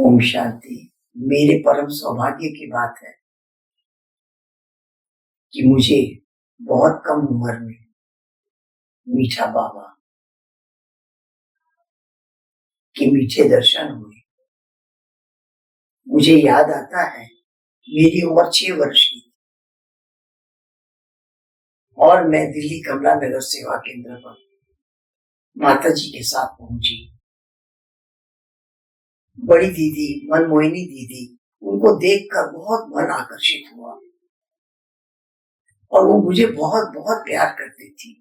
ओम शांति। मेरे परम सौभाग्य की बात है कि मुझे बहुत कम उम्र में मीठा बाबा के मीठे दर्शन हुए। मुझे याद आता है मेरी उम्र 6 वर्ष की और मैं दिल्ली कमला नगर सेवा केंद्र पर माता जी के साथ पहुंची। बड़ी दीदी मनमोहिनी दीदी, उनको देखकर बहुत मन आकर्षित हुआ और वो मुझे बहुत बहुत प्यार करती थी।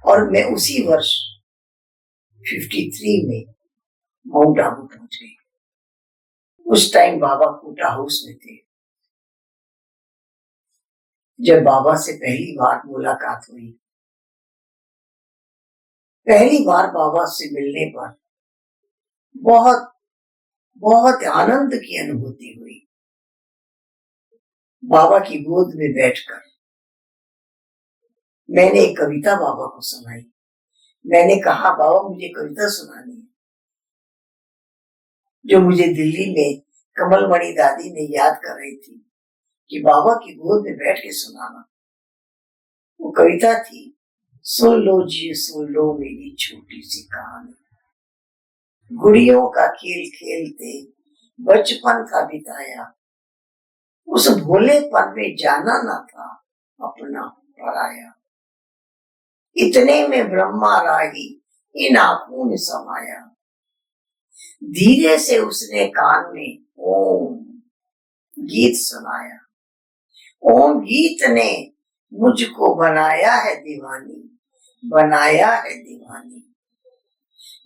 और मैं उसी वर्ष 53 में माउंट आबू पहुंच गई। उस टाइम बाबा कोटा हाउस में थे। जब बाबा से पहली बार मुलाकात हुई, पहली बार बाबा से मिलने पर बहुत बहुत आनंद की अनुभूति हुई। बाबा की गोद में बैठकर मैंने एक कविता बाबा को सुनाई। मैंने कहा, बाबा मुझे कविता सुनानी है, जो मुझे दिल्ली में कमलमणि दादी ने याद कर रही थी कि बाबा की गोद में बैठ के सुनाना। वो कविता थी, सुन लो जी सुन लो मेरी छोटी सी कहानी। गुड़ियों का खेल खेलते बचपन था बिताया, उस भोलेपन में जाना ना था अपना पराया। इतने में ब्रह्मा राही इन आंखों में समाया। धीरे से उसने कान में ओम गीत सुनाया। ओम गीत ने मुझको बनाया है दीवानी, बनाया है दीवानी।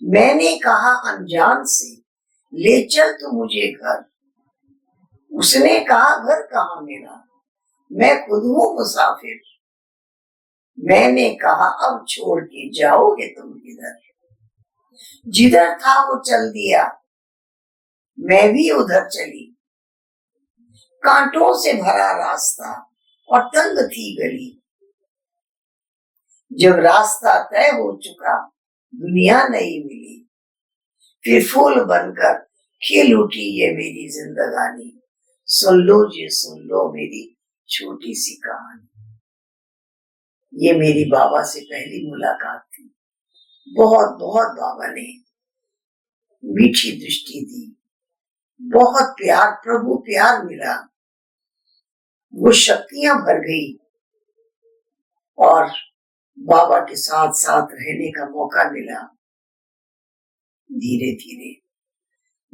मैंने कहा अनजान से, ले चल तू मुझे घर। उसने कहा, घर कहाँ मेरा, मैं खुद हूँ मुसाफिर। मैंने कहा, अब छोड़ के जाओगे तुम किधर। जिधर था वो चल दिया, मैं भी उधर चली। कांटों से भरा रास्ता और तंग थी गली। जब रास्ता तय हो चुका, दुनिया नहीं मिली। फिर फूल बनकर खिल उठी ये मेरी जिंदगानी। सुन लो जी सुन लो मेरी छोटी सी कहानी। ये मेरी बाबा से पहली मुलाकात थी। बहुत बहुत बाबा ने मीठी दृष्टि दी, बहुत प्यार, प्रभु प्यार मिला, वो शक्तियां भर गई और बाबा के साथ साथ रहने का मौका मिला। धीरे धीरे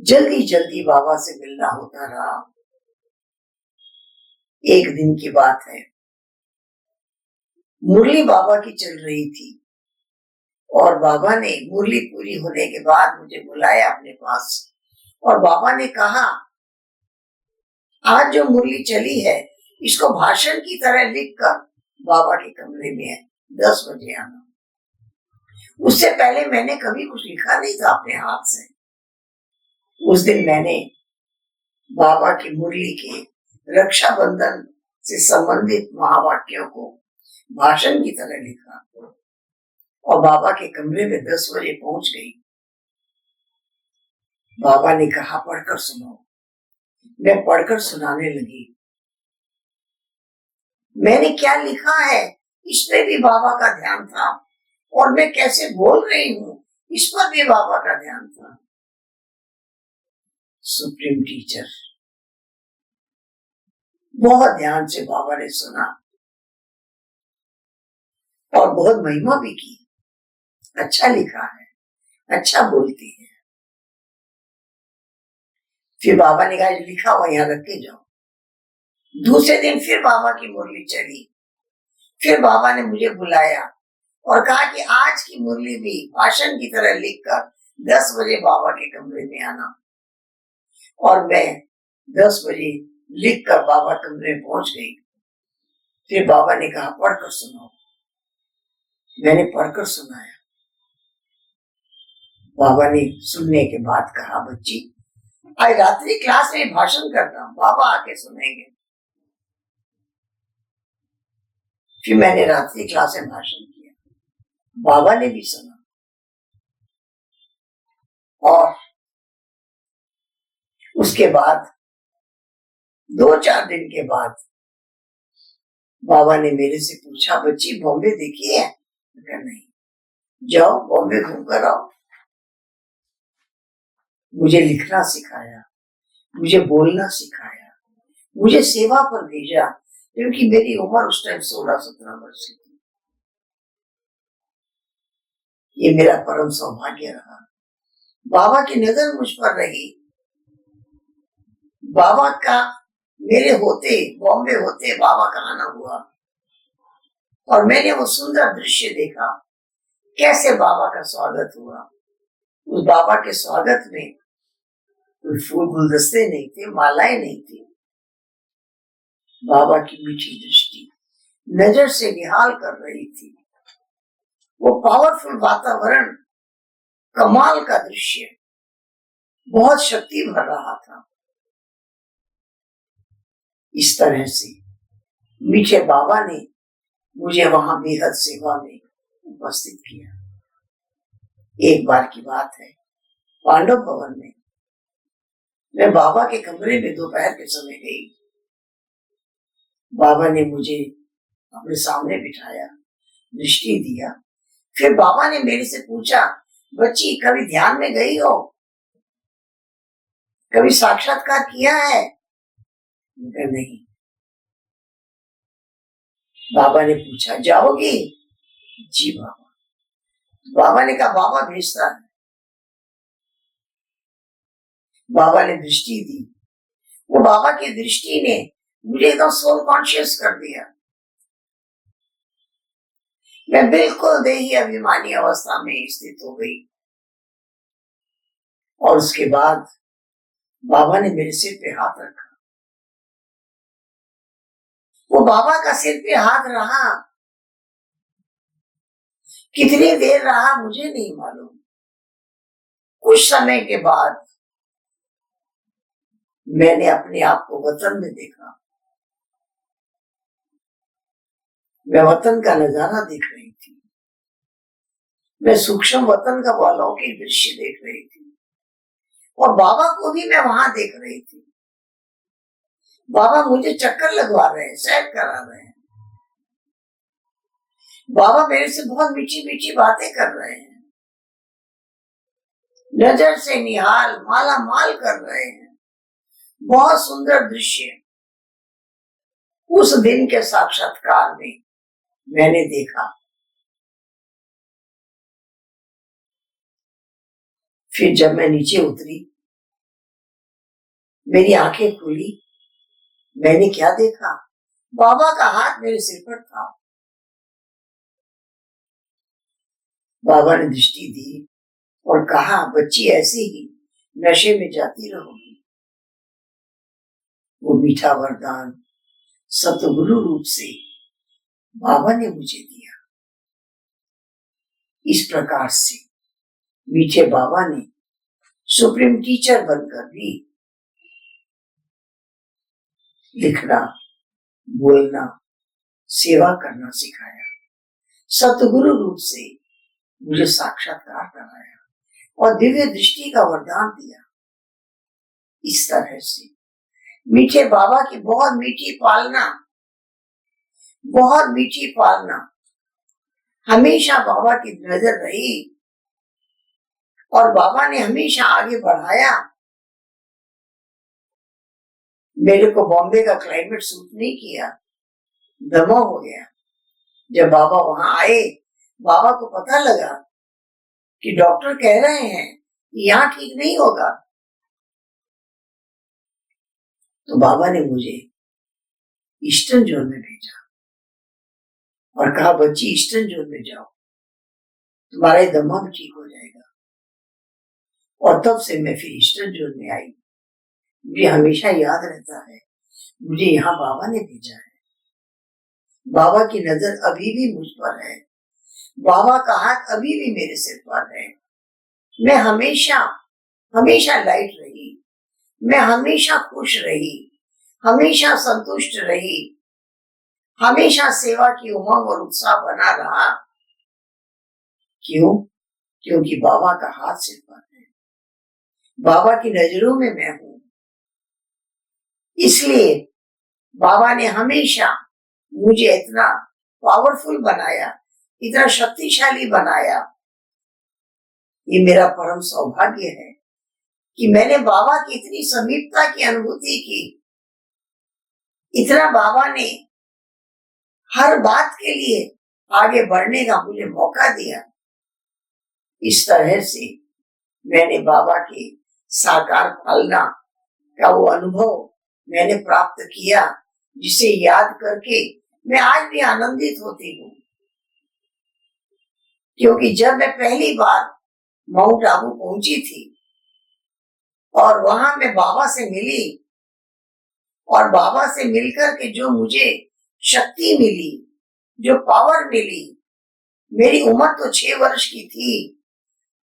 जल्दी जल्दी बाबा से मिलना होता रहा। एक दिन की बात है, मुरली बाबा की चल रही थी और बाबा ने मुरली पूरी होने के बाद मुझे बुलाया अपने पास और बाबा ने कहा, आज जो मुरली चली है इसको भाषण की तरह लिखकर बाबा के कमरे में 10 बजे आना। उससे पहले मैंने कभी कुछ लिखा नहीं था अपने हाथ से। उस दिन मैंने बाबा की मुरली के रक्षाबंधन से संबंधित महावाक्यों को भाषण की तरह लिखा और बाबा के कमरे में 10 बजे पहुंच गई। बाबा ने कहा, पढ़कर सुनो। मैं पढ़कर सुनाने लगी। मैंने क्या लिखा है इसमें भी बाबा का ध्यान था और मैं कैसे बोल रही हूँ इस पर भी बाबा का ध्यान था। सुप्रीम टीचर, बहुत ध्यान से बाबा ने सुना और बहुत महिमा भी की। अच्छा लिखा है, अच्छा बोलती है। फिर बाबा ने कहा, लिखा हुआ यहाँ रख के जाओ। दूसरे दिन फिर बाबा की मुरली चली। फिर बाबा ने मुझे बुलाया और कहा कि आज की मुरली भी भाषण की तरह लिखकर 10 बजे बाबा के कमरे में आना। और मैं 10 बजे लिखकर बाबा कमरे में पहुंच गई। फिर बाबा ने कहा, पढ़कर सुनाओ। मैंने पढ़कर सुनाया। बाबा ने सुनने के बाद कहा, बच्ची आज रात्रि क्लास में भाषण करता हूं, बाबा आके सुनेंगे। फिर मैंने रात्रि क्लास में भाषण किया, बाबा ने भी सुना। उसके बाद 2-4 दिन के बाद बाबा ने मेरे से पूछा, बच्ची बॉम्बे देखी है? नहीं। जाओ बॉम्बे घूम कर आओ। मुझे लिखना सिखाया, मुझे बोलना सिखाया, मुझे सेवा पर भेजा, क्योंकि मेरी उम्र उस टाइम 16-17 वर्ष की थी। ये मेरा परम सौभाग्य रहा। बाबा की नजर मुझ पर रही। बाबा का मेरे होते, बॉम्बे होते बाबा का आना हुआ और मैंने वो सुंदर दृश्य देखा, कैसे बाबा का स्वागत हुआ। उस बाबा के स्वागत में कोई फूल गुलदस्ते नहीं थे, मालाएं नहीं थी। बाबा की मीठी दृष्टि नजर से निहाल कर रही थी। वो पावरफुल वातावरण, कमाल का दृश्य, बहुत शक्ति भर रहा था। इस तरह से मीठे बाबा ने मुझे वहां बेहद सेवा में उपस्थित किया। एक बार की बात है, पांडव भवन में मैं बाबा के कमरे में दोपहर के समय गई। बाबा ने मुझे अपने सामने बिठाया, दृष्टि दिया। फिर बाबा ने मेरे से पूछा, बच्ची कभी ध्यान में गई हो? कभी साक्षात्कार किया है? नहीं। बाबा ने पूछा, जाओगी? जी बाबा। बाबा ने कहा, बाबा भेजता है। बाबा ने दृष्टि दी। वो बाबा की दृष्टि ने मुझे एकदम सोल कॉन्शियस कर दिया। मैं बिल्कुल देही अभिमानी अवस्था में स्थित हो गई। और उसके बाद बाबा ने मेरे सिर पे हाथ रखा। वो बाबा का सिर पे हाथ रहा, कितनी देर रहा मुझे नहीं मालूम। कुछ समय के बाद मैंने अपने आप को वतन में देखा। मैं वतन का नजारा देख रही थी। मैं सूक्ष्म वतन का वो अलौकिक दृश्य देख रही थी और बाबा को भी मैं वहां देख रही थी। बाबा मुझे चक्कर लगवा रहे हैं, सैर करा रहे हैं। बाबा मेरे से बहुत मीठी मीठी बातें कर रहे हैं, नजर से निहाल, माला माल कर रहे हैं। बहुत सुंदर दृश्य उस दिन के साक्षात्कार में मैंने देखा। फिर जब मैं नीचे उतरी, मेरी आंखें खुली, मैंने क्या देखा? बाबा का हाथ मेरे सिर पर था। बाबा ने दृष्टि दी और कहा, बच्ची ऐसे ही नशे में जाती रहोगी। वो मीठा वरदान सतगुरु रूप से बाबा ने मुझे दिया। इस प्रकार से मीठे बाबा ने सुप्रीम टीचर बनकर भी लिखना, बोलना, सेवा करना सिखाया। सतगुरु रूप से मुझे साक्षात्कार कराया और दिव्य दृष्टि का वरदान दिया। इस तरह से मीठे बाबा की बहुत मीठी पालना, बहुत मीठी पालना हमेशा बाबा की नजर रही और बाबा ने हमेशा आगे बढ़ाया। मेरे को बॉम्बे का क्लाइमेट सूट नहीं किया, दमा हो गया। जब बाबा वहां आए, बाबा को पता लगा कि डॉक्टर कह रहे हैं यहाँ ठीक नहीं होगा, तो बाबा ने मुझे ईस्टर्न जोन में भेजा और कहा, बच्ची ईस्टर्न जोन में जाओ, तुम्हारा दमा भी ठीक हो जाएगा। और तब से मैं फिर ईस्टर्न जोन में आई। मुझे हमेशा याद रहता है, मुझे यहाँ बाबा ने भेजा है। बाबा की नजर अभी भी मुझ पर है, बाबा का हाथ अभी भी मेरे सिर पर है। मैं हमेशा हमेशा लाइट रही, मैं हमेशा खुश रही, हमेशा संतुष्ट रही, हमेशा सेवा की उमंग और उत्साह बना रहा। क्यों? क्योंकि बाबा का हाथ सिर पर है, बाबा की नजरों में मैं हूं, इसलिए बाबा ने हमेशा मुझे इतना पावरफुल बनाया, इतना शक्तिशाली बनाया। ये मेरा परम सौभाग्य है कि मैंने बाबा की इतनी समीपता की अनुभूति की। इतना बाबा ने हर बात के लिए आगे बढ़ने का मुझे मौका दिया। इस तरह से मैंने बाबा की साकार पालना का वो अनुभव मैंने प्राप्त किया, जिसे याद करके मैं आज भी आनंदित होती हूँ। क्योंकि जब मैं पहली बार माउंट आबू पहुंची थी और वहां मैं बाबा से मिली, और बाबा से मिलकर के जो मुझे शक्ति मिली, जो पावर मिली, मेरी उम्र तो 6 वर्ष की थी,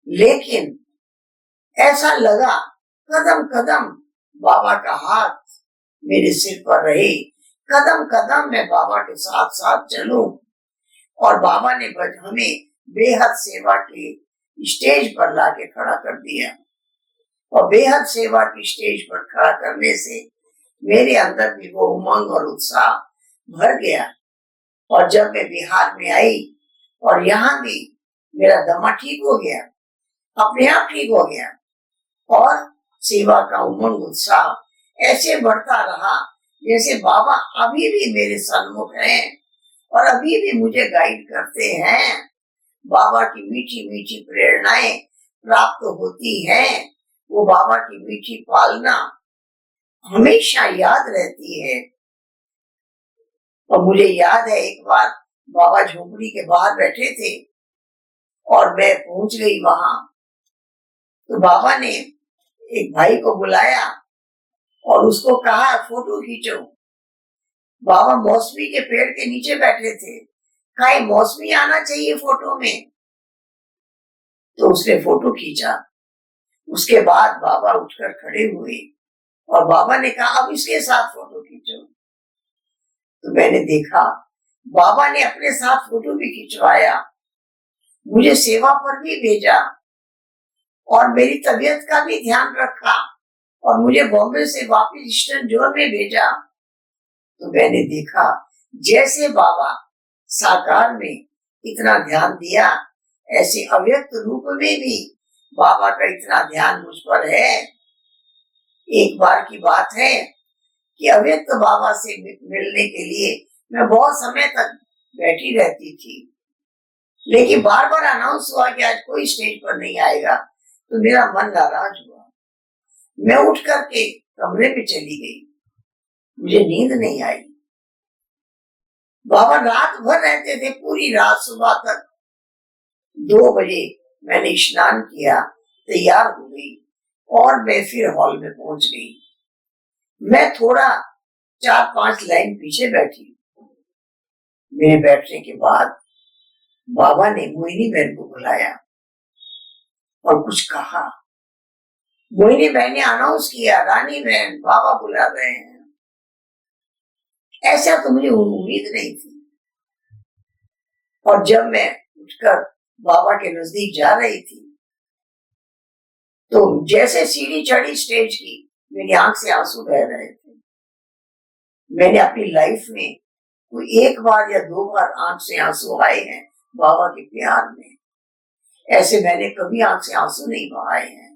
लेकिन ऐसा लगा कदम कदम बाबा का हाथ मेरे सिर पर रहे, कदम कदम मैं बाबा के साथ साथ चलूं। और बाबा ने हमें बेहद सेवा के स्टेज पर लाके खड़ा कर दिया, और बेहद सेवा की स्टेज पर खड़ा करने से मेरे अंदर भी वो उमंग और उत्साह भर गया। और जब मैं बिहार में आई और यहाँ भी मेरा दमा ठीक हो गया, अपने आप ठीक हो गया, और सेवा का उमंग उत्साह ऐसे बढ़ता रहा जैसे बाबा अभी भी मेरे सन्मुख हैं और अभी भी मुझे गाइड करते हैं। बाबा की मीठी मीठी प्रेरणाएं प्राप्त होती हैं, वो बाबा की मीठी पालना हमेशा याद रहती है। और मुझे याद है एक बार बाबा झोपड़ी के बाहर बैठे थे और मैं पहुंच गई वहां, तो बाबा ने एक भाई को बुलाया और उसको कहा फोटो खींचो। बाबा मौसमी के पेड़ के नीचे बैठे थे, कहा मौसमी आना चाहिए फोटो में, तो उसने फोटो खींचा। उसके बाद बाबा उठकर खड़े हुए और बाबा ने कहा अब इसके साथ फोटो खींचो। तो मैंने देखा बाबा ने अपने साथ फोटो भी खिंचवाया, मुझे सेवा पर भी भेजा और मेरी तबीयत का भी ध्यान रखा और मुझे बॉम्बे से वापस ईस्टर्न जोन में भेजा। तो मैंने देखा जैसे बाबा साकार में इतना ध्यान दिया, ऐसे अव्यक्त रूप में भी बाबा का इतना ध्यान मुझ पर है। एक बार की बात है कि अव्यक्त बाबा से मिलने के लिए मैं बहुत समय तक बैठी रहती थी, लेकिन बार बार अनाउंस हुआ कि आज कोई स्टेज पर नहीं आएगा, तो मेरा मन नाराज हुआ। मैं उठ करके कमरे में चली गई, मुझे नींद नहीं आई। बाबा रात भर रहते थे, पूरी रात सुबह तक। 2 बजे मैंने स्नान किया, तैयार हो गई और मैं फिर हॉल में पहुंच गई। मैं थोड़ा 4-5 लाइन पीछे बैठी। मेरे बैठने के बाद बाबा ने मोहिनी बहन को बुलाया और कुछ कहा। मोहिनी बहन ने अनाउंस किया, रानी बहन बाबा बुला रहे हैं। ऐसा तो मुझे उम्मीद नहीं थी। और जब मैं उठकर बाबा के नजदीक जा रही थी, तो जैसे सीढ़ी चढ़ी स्टेज की, मेरी आंख से आंसू बह रहे थे। मैंने अपनी लाइफ में कोई 1 बार या 2 बार आंख से आंसू आए हैं बाबा के प्यार में, ऐसे मैंने कभी आंख से आंसू नहीं बहाए हैं।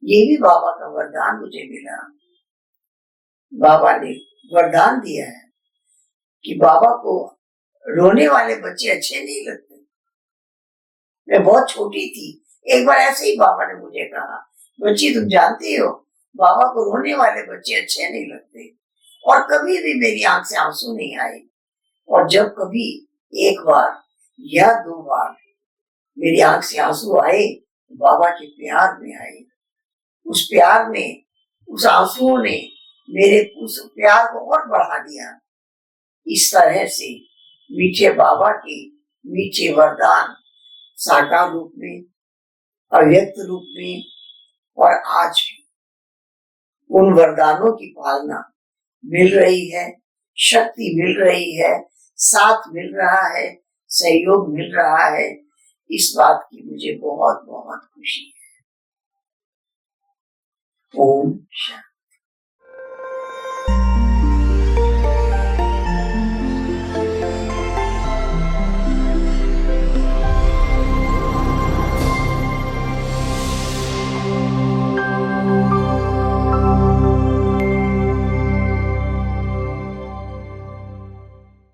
ये भी बाबा का वरदान मुझे मिला। बाबा ने वरदान दिया है कि बाबा को रोने वाले बच्चे अच्छे नहीं लगते। मैं बहुत छोटी थी, एक बार ऐसे ही बाबा ने मुझे कहा, बच्ची तुम जानती हो बाबा को रोने वाले बच्चे अच्छे नहीं लगते। और कभी भी मेरी आंख से आंसू नहीं आए। और जब कभी 1 बार या 2 बार मेरी आंख से आंसू आए, बाबा के प्यार में आए। उस प्यार ने, उस आंसुओं ने मेरे उस प्यार को और बढ़ा दिया। इस तरह से मीठे बाबा के मीठे वरदान साकार रूप में, अव्यक्त रूप में और आज भी उन वरदानों की पालना मिल रही है, शक्ति मिल रही है, साथ मिल रहा है, सहयोग मिल रहा है। इस बात की मुझे बहुत बहुत खुशी है। ओम शांति।